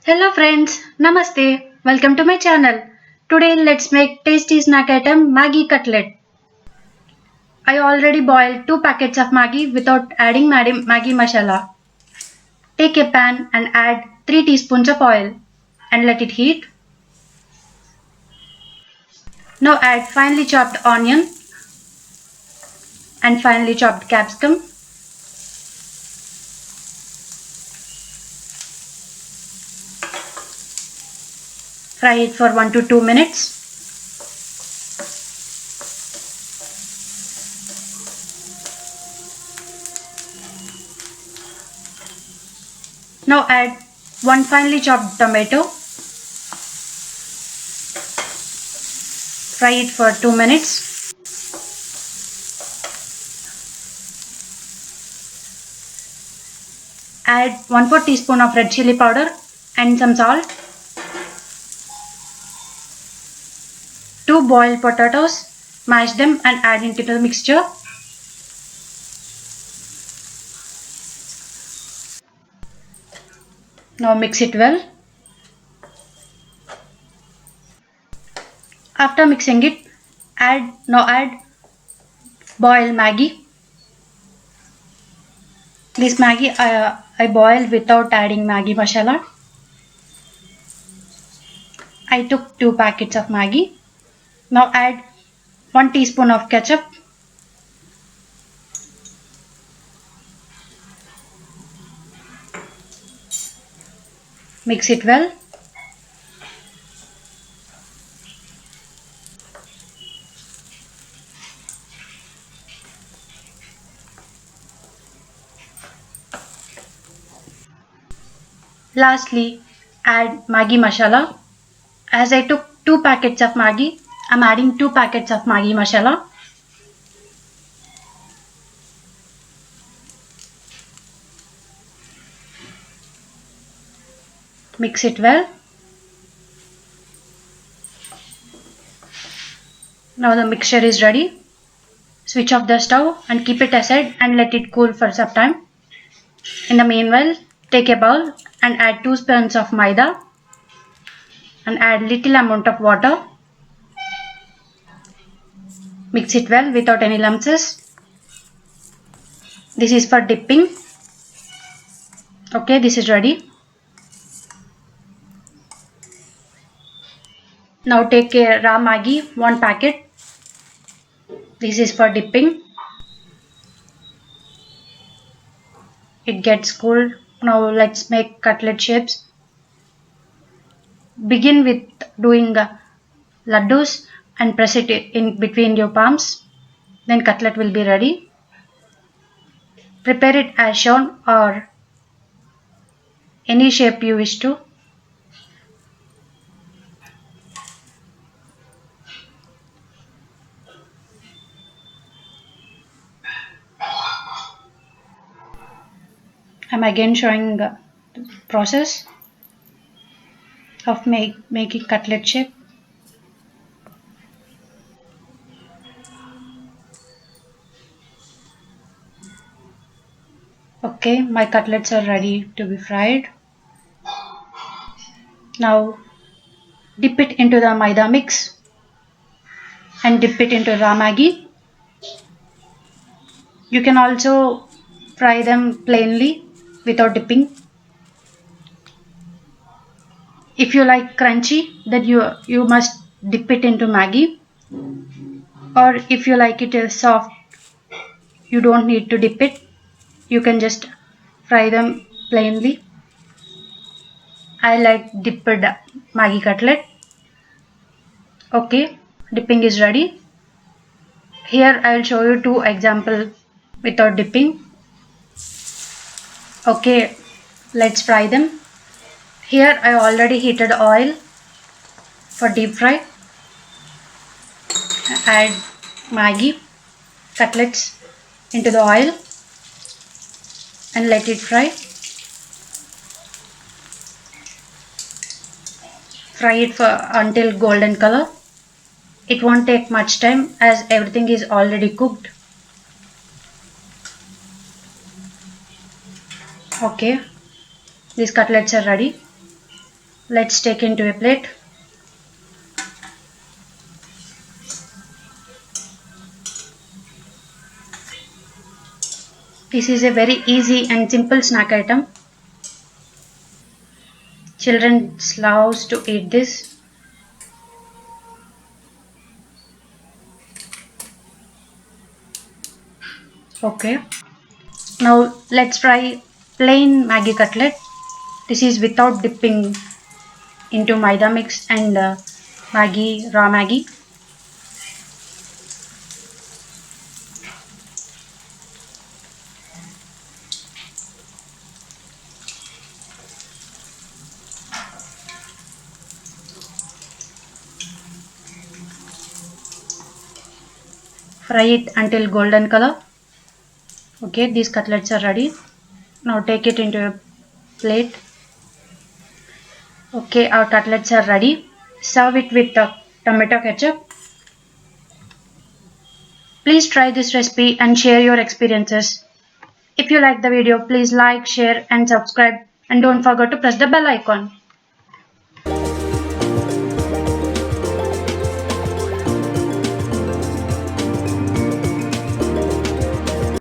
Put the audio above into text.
Hello friends, Namaste. Welcome to my channel. Today let's make tasty snack item Maggi cutlet. I already boiled 2 packets of Maggi without adding Maggi masala. Take a pan and add 3 teaspoons of oil and let it heat. Now add finely chopped onion and finely chopped capsicum. Fry it for 1 to 2 minutes. Now add 1 finely chopped tomato. Fry it for 2 minutes. Add 1/4 teaspoon of red chili powder and some salt. 2 boiled potatoes, mash them and add into the mixture. Now mix it well. After mixing it, add boiled Maggi. This Maggi I boiled without adding Maggi masala. I took 2 packets of Maggi. Now add 1 teaspoon of ketchup. Mix it well. Lastly, add Maggi masala. As I took 2 packets of Maggi, I am adding 2 packets of Maggi masala. Mix it well. Now the mixture is ready. Switch off the stove and keep it aside and let it cool for some time. In the meanwhile, take a bowl and add 2 spoons of maida and add little amount of water. Mix it well without any lumps. This is for dipping. Okay, this is ready. Now take a raw Maggi, 1 packet. This is for dipping. It gets cooled. Now let's make cutlet shapes. Begin with doing laddus and press it in between your palms. Then cutlet will be ready. Prepare it as shown or any shape you wish to. I'm again showing the process of making cutlet shape. Okay, my cutlets are ready to be fried. Now dip it into the maida mix and dip it into raw Maggi. You can also fry them plainly without dipping. If you like crunchy, then you must dip it into Maggi. Or if you like it soft, you don't need to dip it. You can just fry them plainly. I like dipped Maggi cutlet. Okay, dipping is ready. Here I will show you 2 examples without dipping. Okay, let's fry them. Here I already heated oil for deep fry. Add Maggi cutlets into the oil and let it fry. Fry it for until golden color. It won't take much time as everything is already cooked. Okay, these cutlets are ready. Let's take into a plate. This is a very easy and simple snack item. Children loves to eat this. Okay. Now let's try plain Maggi cutlet. This is without dipping into maida mix and Maggi, raw Maggi. Fry it until golden color. Okay, these cutlets are ready. Now take it into a plate. Okay, our cutlets are ready. Serve it with the tomato ketchup. Please try this recipe and share your experiences. If you like the video, please like, share and subscribe, and don't forget to press the bell icon.